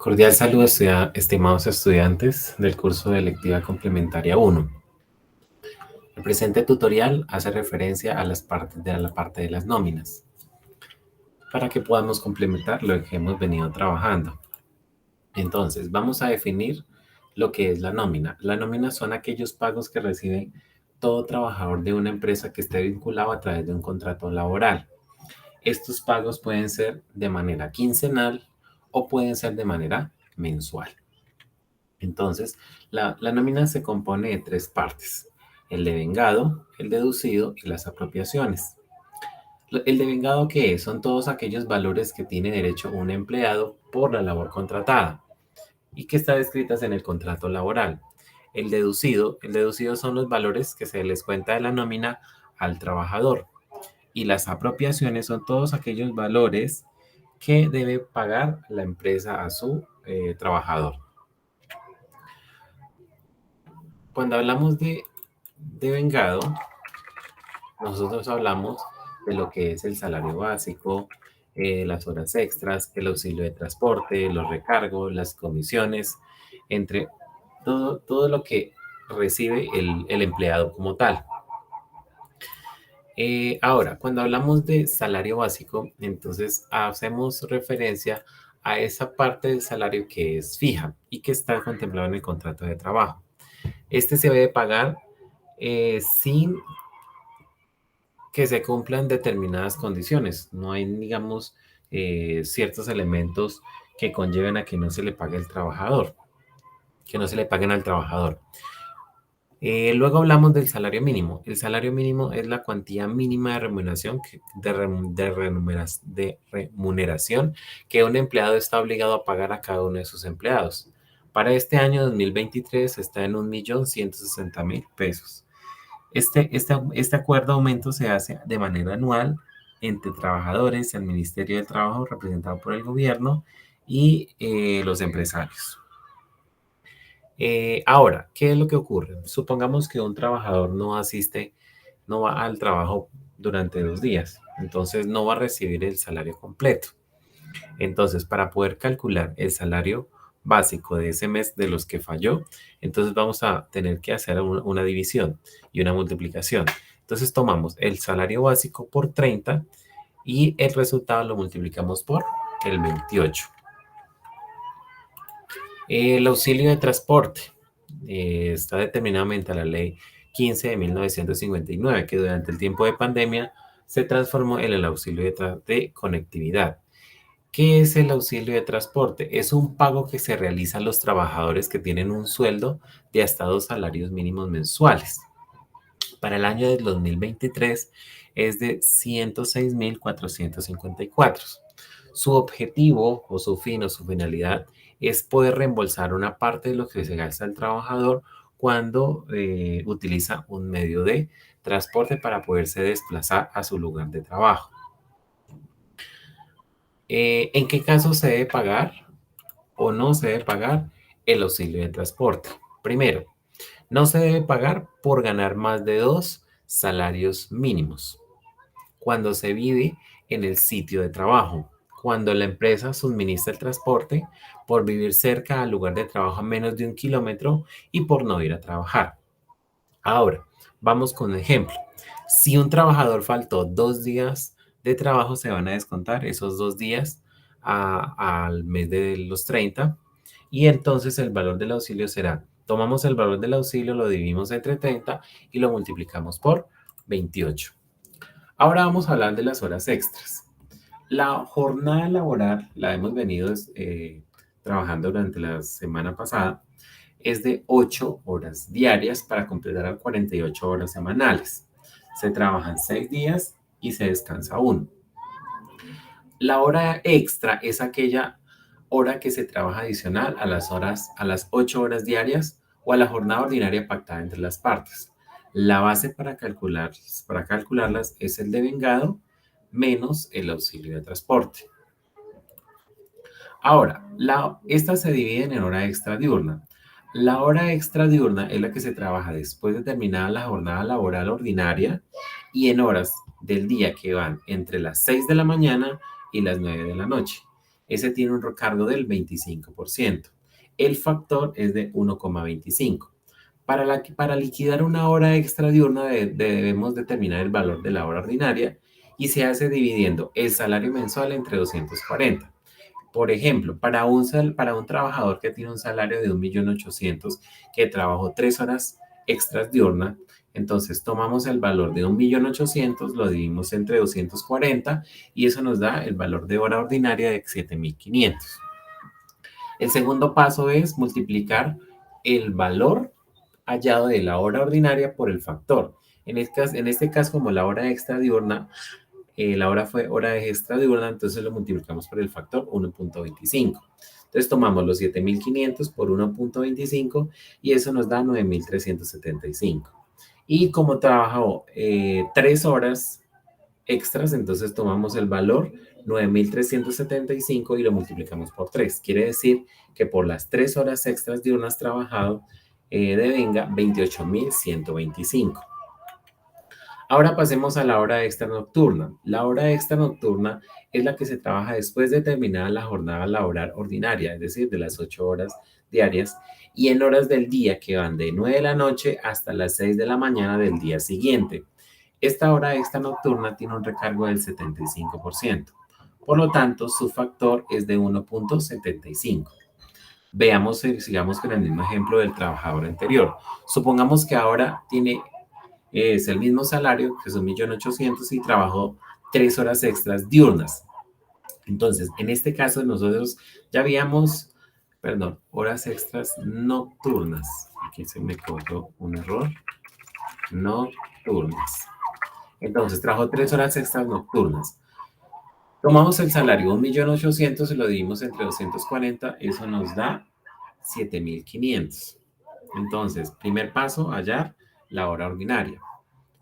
Cordial saludo, estimados estudiantes del curso de electiva complementaria 1. El presente tutorial hace referencia a la parte de las nóminas, para que podamos complementar lo que hemos venido trabajando. Entonces, vamos a definir lo que es la nómina. La nómina son aquellos pagos que recibe todo trabajador de una empresa que esté vinculado a través de un contrato laboral. Estos pagos pueden ser de manera quincenal o pueden ser de manera mensual. Entonces, la nómina se compone de tres partes: el devengado, el deducido y las apropiaciones. ¿El devengado qué es? Son todos aquellos valores que tiene derecho un empleado por la labor contratada y que están descritas en el contrato laboral. El deducido son los valores que se les cuenta de la nómina al trabajador, y las apropiaciones son todos aquellos valores que debe pagar la empresa a su trabajador. Cuando hablamos de vengado, nosotros hablamos de lo que es el salario básico, las horas extras, el auxilio de transporte, los recargos, las comisiones, entre todo lo que recibe el empleado como tal. Ahora, cuando hablamos de salario básico, entonces hacemos referencia a esa parte del salario que es fija y que está contemplado en el contrato de trabajo. Este se debe pagar sin que se cumplan determinadas condiciones. No hay, digamos, ciertos elementos que conlleven a que no se le pague al trabajador, que no se le paguen al trabajador. Luego hablamos del salario mínimo. El salario mínimo es la cuantía mínima de remuneración, de remuneración que un empleado está obligado a pagar a cada uno de sus empleados. Para este año 2023 está en 1.160.000 pesos. Este acuerdo de aumento se hace de manera anual entre trabajadores, el Ministerio del Trabajo, representado por el gobierno, y los empresarios. Ahora, ¿qué es lo que ocurre? Supongamos que un trabajador no va al trabajo durante 2 días, entonces no va a recibir el salario completo. Entonces, para poder calcular el salario básico de ese mes de los que falló, entonces vamos a tener que hacer una división y una multiplicación. Entonces tomamos el salario básico por 30 y el resultado lo multiplicamos por el 28. El auxilio de transporte está determinado mediante la ley 15 de 1959, que durante el tiempo de pandemia se transformó en el auxilio de conectividad. ¿Qué es el auxilio de transporte? Es un pago que se realiza a los trabajadores que tienen un sueldo de hasta 2 salarios mínimos mensuales. Para el año del 2023 es de 106.454. Su objetivo o su fin o su finalidad es poder reembolsar una parte de lo que se gasta el trabajador cuando utiliza un medio de transporte para poderse desplazar a su lugar de trabajo. ¿En qué caso se debe pagar o no se debe pagar el auxilio de transporte? Primero, no se debe pagar por ganar más de 2 salarios mínimos cuando se vive en el sitio de trabajo, cuando la empresa suministra el transporte, por vivir cerca al lugar de trabajo a menos de 1 kilómetro y por no ir a trabajar. Ahora, vamos con un ejemplo. Si un trabajador faltó 2 días de trabajo, se van a descontar esos 2 días al mes de los 30, y entonces el valor del auxilio será: tomamos el valor del auxilio, lo dividimos entre 30 y lo multiplicamos por 28. Ahora vamos a hablar de las horas extras. La jornada laboral la hemos venido trabajando durante la semana pasada. Es de 8 horas diarias para completar 48 horas semanales. Se trabajan 6 días y se descansa 1. La hora extra es aquella hora que se trabaja adicional a las 8 horas diarias o a la jornada ordinaria pactada entre las partes. La base para calcularlas es el devengado menos el auxilio de transporte. Ahora, estas se dividen en hora extra diurna. La hora extra diurna es la que se trabaja después de terminada la jornada laboral ordinaria y en horas del día que van entre las 6 de la mañana y las 9 de la noche. ese tiene un recargo del 25%. El factor es de 1,25. Para liquidar una hora extra diurna debemos determinar el valor de la hora ordinaria y se hace dividiendo el salario mensual entre 240. Por ejemplo, para un trabajador que tiene un salario de 1.800.000, que trabajó 3 horas extras diurna, entonces tomamos el valor de 1.800.000, lo dividimos entre 240 y eso nos da el valor de hora ordinaria de 7.500. El segundo paso es multiplicar el valor hallado de la hora ordinaria por el factor. En este caso, como la hora extra diurna, la hora fue hora extra diurna, entonces lo multiplicamos por el factor 1,25. Entonces tomamos los 7.500 por 1,25 y eso nos da 9.375. Y como trabajó 3 horas extras, entonces tomamos el valor 9.375 y lo multiplicamos por 3. Quiere decir que por las 3 horas extras diurnas trabajado, devenga 28.125. Ahora pasemos a la hora extra nocturna. La hora extra nocturna es la que se trabaja después de terminar la jornada laboral ordinaria, es decir, de las 8 horas diarias, y en horas del día que van de 9 de la noche hasta las 6 de la mañana del día siguiente. Esta hora extra nocturna tiene un recargo del 75%. Por lo tanto, su factor es de 1,75. Veamos, sigamos con el mismo ejemplo del trabajador anterior. Supongamos que ahora es el mismo salario, que son 1.800.000, y trabajó 3 horas extras diurnas. Entonces, en este caso, nosotros ya habíamos, perdón, horas extras nocturnas. Aquí se me corrió un error. Nocturnas. Entonces, trabajó 3 horas extras nocturnas. Tomamos el salario 1.800.000 y lo dividimos entre 240, eso nos da 7.500. Entonces, primer paso, hallar la hora ordinaria.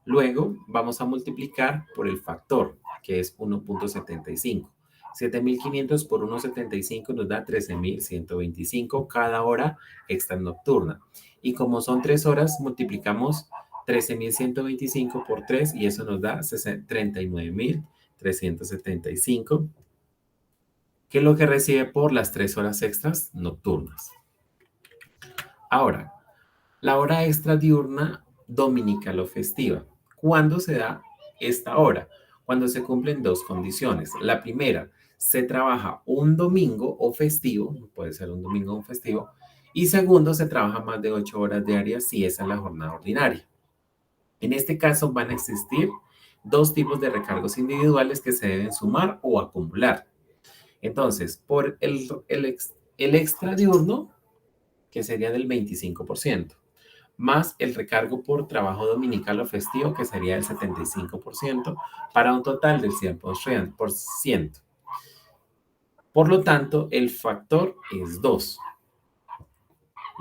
Luego vamos a multiplicar por el factor, que es 1,75. 7.500 por 1,75 nos da 13.125 cada hora extra nocturna. Y como son 3 horas, multiplicamos 13.125 por 3 y eso nos da 39.375, que es lo que recibe por las 3 horas extras nocturnas. Ahora, la hora extra diurna dominical o festiva. ¿Cuándo se da esta hora? Cuando se cumplen dos condiciones. La primera, se trabaja un domingo o festivo, puede ser un domingo o un festivo, y segundo, se trabaja más de 8 horas diarias si esa es la jornada ordinaria. En este caso van a existir dos tipos de recargos individuales que se deben sumar o acumular. Entonces, por el extra diurno, que sería del 25%, más el recargo por trabajo dominical o festivo, que sería del 75%, para un total del 100%. Por lo tanto, el factor es 2.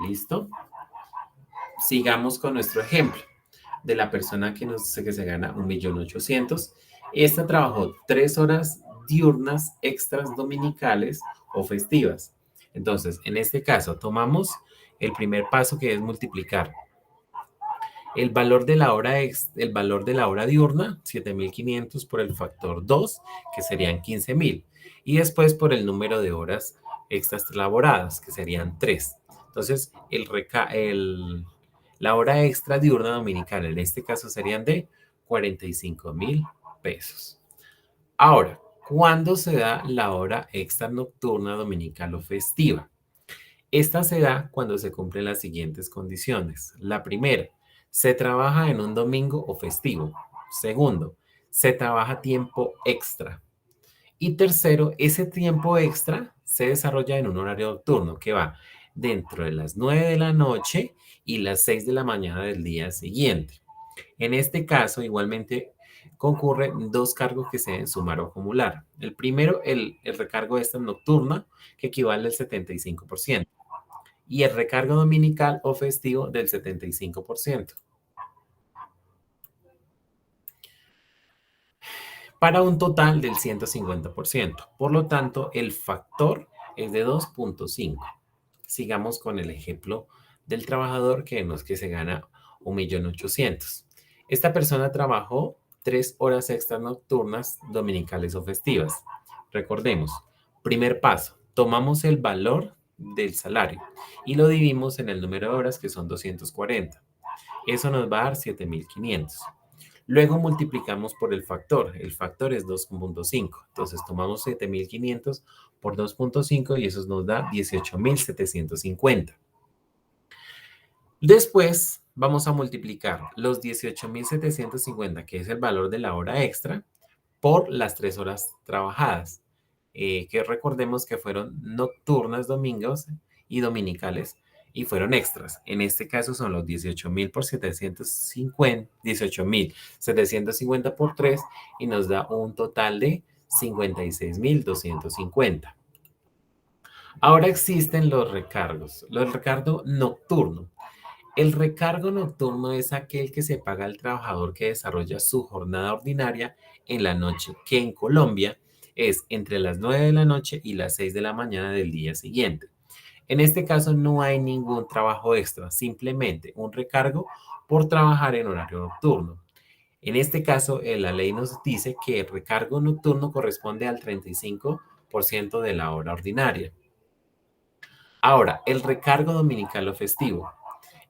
¿Listo? Sigamos con nuestro ejemplo de la persona que se gana 1.800.000. Esta trabajó 3 horas diurnas extras dominicales o festivas. Entonces, en este caso, tomamos el primer paso, que es multiplicar el valor de la hora diurna, 7.500, por el factor 2, que serían 15.000. Y después por el número de horas extras laboradas, que serían 3. Entonces, la hora extra diurna dominical, en este caso, serían de 45.000 pesos. Ahora, ¿cuándo se da la hora extra nocturna dominical o festiva? Esta se da cuando se cumplen las siguientes condiciones. La primera, se trabaja en un domingo o festivo. Segundo, se trabaja tiempo extra. Y tercero, ese tiempo extra se desarrolla en un horario nocturno que va dentro de las 9 de la noche y las 6 de la mañana del día siguiente. En este caso, igualmente, concurren dos cargos que se deben sumar o acumular. El primero, el recargo extra nocturna, que equivale al 75%, y el recargo dominical o festivo del 75%, para un total del 150%. Por lo tanto, el factor es de 2,5. Sigamos con el ejemplo del trabajador que se gana 1.800.000. Esta persona trabajó 3 horas extras nocturnas, dominicales o festivas. Recordemos, Primer paso, tomamos el valor del salario y lo dividimos en el número de horas, que son 240. Eso nos va a dar 7.500. Luego multiplicamos por el factor. El factor es 2.5. Entonces tomamos 7.500 por 2.5 y eso nos da 18.750. Después vamos a multiplicar los 18.750, que es el valor de la hora extra, por las 3 horas trabajadas, que recordemos que fueron nocturnas, domingos y dominicales, y fueron extras. En este caso son los 18.000 por 750, 18.750 por 3 y nos da un total de 56.250. Ahora existen los recargos. Los recargos nocturnos. El recargo nocturno es aquel que se paga al trabajador que desarrolla su jornada ordinaria en la noche, que en Colombia es entre las 9 de la noche y las 6 de la mañana del día siguiente. En este caso no hay ningún trabajo extra, simplemente un recargo por trabajar en horario nocturno. En este caso, la ley nos dice que el recargo nocturno corresponde al 35% de la hora ordinaria. Ahora, el recargo dominical o festivo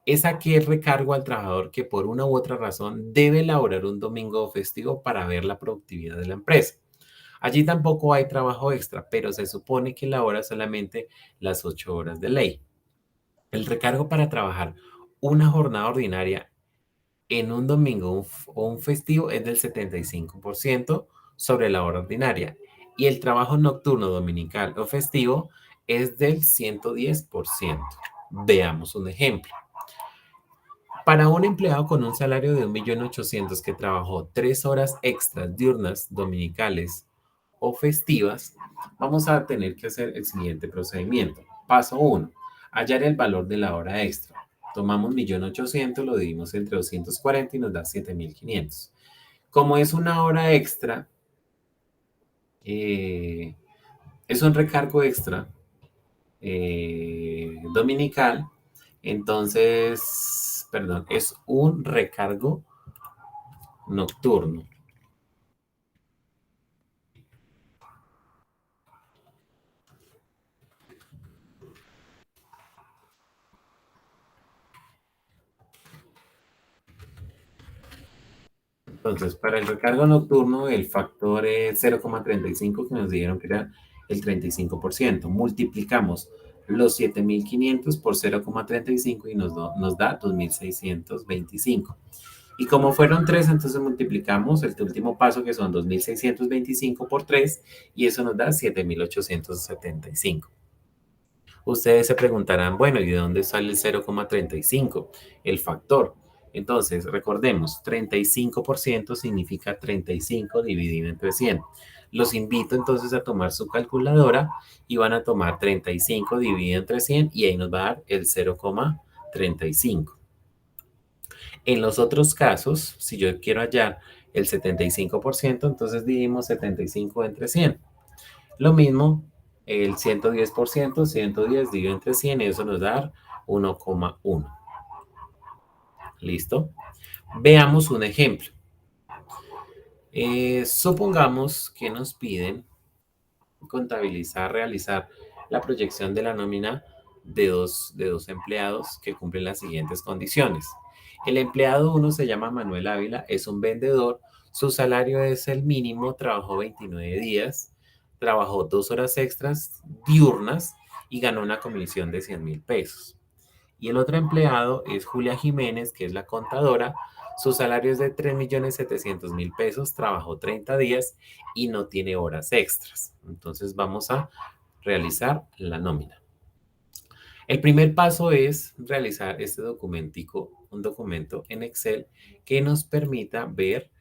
es aquel recargo al trabajador que por una u otra razón debe elaborar un domingo festivo para ver la productividad de la empresa. Allí tampoco hay trabajo extra, pero se supone que elabora solamente las 8 horas de ley. El recargo para trabajar una jornada ordinaria en un domingo o un festivo es del 75% sobre la hora ordinaria y el trabajo nocturno, dominical o festivo es del 110%. Veamos un ejemplo. Para un empleado con un salario de 1.800.000 que trabajó 3 horas extras diurnas, dominicales o festivas, vamos a tener que hacer el siguiente procedimiento. Paso 1. Hallar el valor de la hora extra. Tomamos 1.800.000, lo dividimos entre 240 y nos da 7.500. Como es una hora extra, es un recargo extra dominical, entonces, perdón, es un recargo nocturno. Entonces, para el recargo nocturno, el factor es 0,35, que nos dijeron que era el 35%. Multiplicamos los 7.500 por 0,35 y nos da 2.625. Y como fueron 3, entonces multiplicamos el último paso, que son 2.625 por 3, y eso nos da 7.875. Ustedes se preguntarán, bueno, ¿y de dónde sale el 0,35? El factor. Entonces, recordemos, 35% significa 35 dividido entre 100. Los invito entonces a tomar su calculadora y van a tomar 35 dividido entre 100 y ahí nos va a dar el 0,35. En los otros casos, si yo quiero hallar el 75%, entonces dividimos 75 entre 100. Lo mismo, el 110%, 110 dividido entre 100, eso nos da 1,1. ¿Listo? Veamos un ejemplo. Supongamos que nos piden contabilizar, realizar la proyección de la nómina de dos empleados que cumplen las siguientes condiciones. El empleado 1 se llama Manuel Ávila, es un vendedor, su salario es el mínimo, trabajó 29 días, trabajó 2 horas extras diurnas y ganó una comisión de 100.000 pesos. Y el otro empleado es Julia Jiménez, que es la contadora. Su salario es de 3.700.000 pesos, trabajó 30 días y no tiene horas extras. Entonces vamos a realizar la nómina. El primer paso es realizar este documentico, un documento en Excel que nos permita ver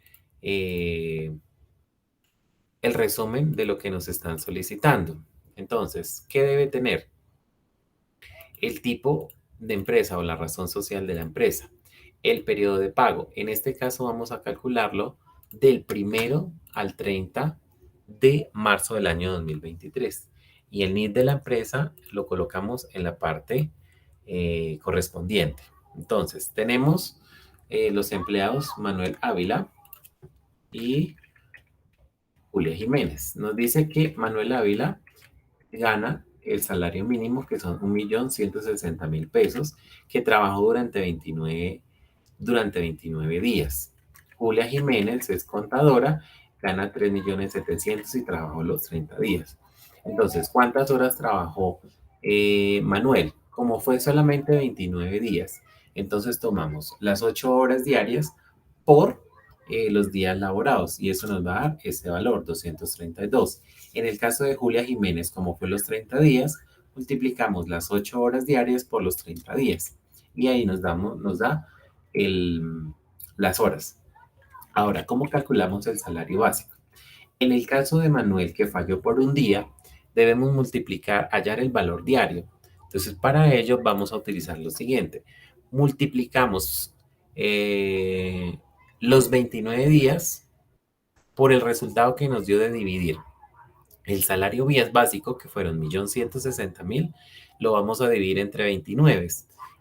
el resumen de lo que nos están solicitando. Entonces, ¿qué debe tener? El tipo de empresa o la razón social de la empresa, el periodo de pago. En este caso vamos a calcularlo del 1 al 30 de marzo del año 2023. Y el NID de la empresa lo colocamos en la parte correspondiente. Entonces, tenemos los empleados Manuel Ávila y Julia Jiménez. Nos dice que Manuel Ávila gana el salario mínimo, que son 1.160.000 pesos, que trabajó durante 29 días. Julia Jiménez es contadora, gana 3.700.000 y trabajó los 30 días. Entonces, ¿cuántas horas trabajó Manuel? Como fue solamente 29 días, entonces tomamos las 8 horas diarias por los días laborados y eso nos va a dar ese valor, 232. En el caso de Julia Jiménez, como fue los 30 días, multiplicamos las 8 horas diarias por los 30 días y ahí nos da las horas. Ahora, ¿cómo calculamos el salario básico? En el caso de Manuel, que falló por un día, debemos hallar el valor diario. Entonces, para ello vamos a utilizar lo siguiente. Multiplicamos los 29 días por el resultado que nos dio de dividir el salario básico, que fueron 1.160.000, lo vamos a dividir entre 29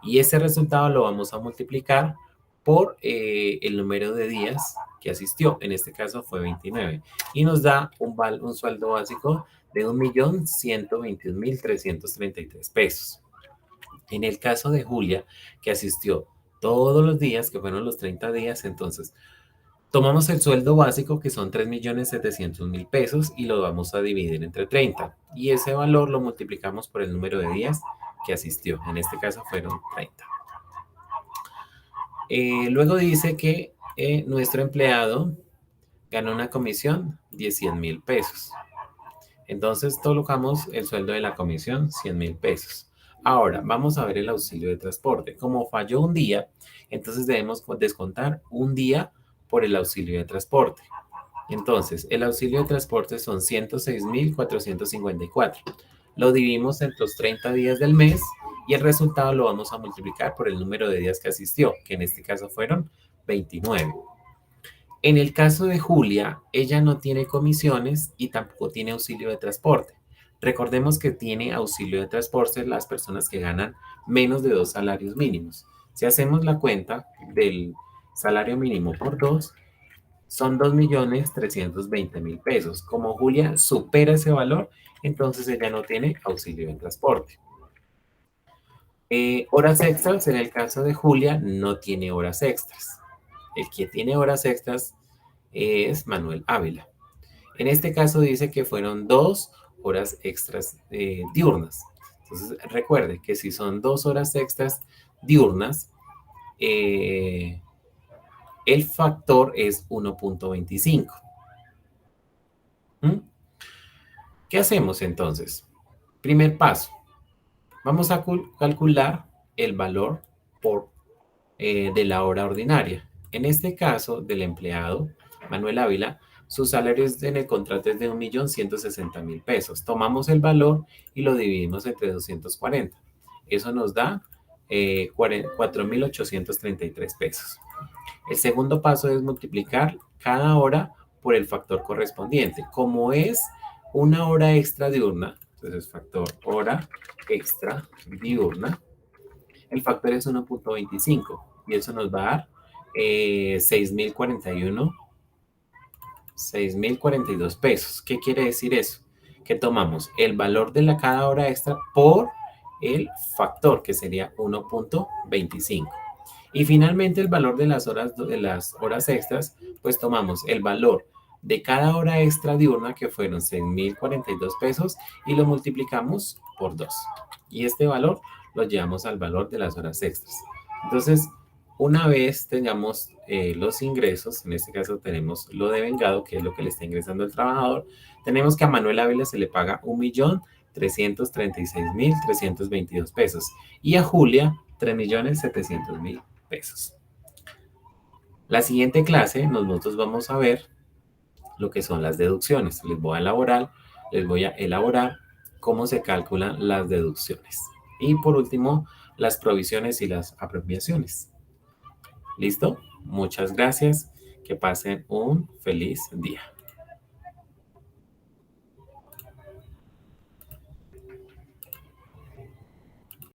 y ese resultado lo vamos a multiplicar por el número de días que asistió, en este caso fue 29, y nos da un sueldo básico de 1.121.333 pesos. En el caso de Julia, que asistió todos los días, que fueron los 30 días, entonces tomamos el sueldo básico, que son 3.700.000 pesos, y lo vamos a dividir entre 30. Y ese valor lo multiplicamos por el número de días que asistió. En este caso fueron 30. Luego dice que nuestro empleado ganó una comisión de 100.000 pesos. Entonces colocamos el sueldo de la comisión, 100.000 pesos. Ahora, vamos a ver el auxilio de transporte. Como falló un día, entonces debemos descontar un día por el auxilio de transporte. Entonces, el auxilio de transporte son 106.454. Lo dividimos entre los 30 días del mes y el resultado lo vamos a multiplicar por el número de días que asistió, que en este caso fueron 29. En el caso de Julia, ella no tiene comisiones y tampoco tiene auxilio de transporte. Recordemos que tiene auxilio de transporte las personas que ganan menos de 2 salarios mínimos. Si hacemos la cuenta del salario mínimo por 2, son 2.320.000 pesos. Como Julia supera ese valor, entonces ella no tiene auxilio de transporte. Horas extras, en el caso de Julia, no tiene horas extras. El que tiene horas extras es Manuel Ávila. En este caso dice que fueron 2 horas extras diurnas. Entonces recuerde que si son 2 horas extras diurnas, el factor es 1.25. ¿Qué hacemos entonces? Primer paso, vamos a calcular el valor de la hora ordinaria. En este caso, del empleado Manuel Ávila, su salario en el contrato es de 1.160.000 pesos. Tomamos el valor y lo dividimos entre 240. Eso nos da 4.833 pesos. El segundo paso es multiplicar cada hora por el factor correspondiente. Como es una hora extra diurna, entonces factor hora extra diurna, el factor es 1.25 y eso nos va a dar 6.042 pesos. ¿Qué quiere decir eso? Que tomamos el valor de cada hora extra por el factor, que sería 1.25. Y finalmente el valor de las horas extras, pues tomamos el valor de cada hora extra diurna, que fueron 6.042 pesos, y lo multiplicamos por 2. Y este valor lo llevamos al valor de las horas extras. Entonces, una vez tengamos los ingresos, en este caso tenemos lo de vengado, que es lo que le está ingresando el trabajador, tenemos que a Manuel Ávila se le paga 1.336.322 pesos y a Julia 3.700.000 pesos. La siguiente clase nosotros vamos a ver lo que son las deducciones. Les voy a elaborar cómo se calculan las deducciones. Y por último, las provisiones y las apropiaciones. ¿Listo? Muchas gracias. Que pasen un feliz día.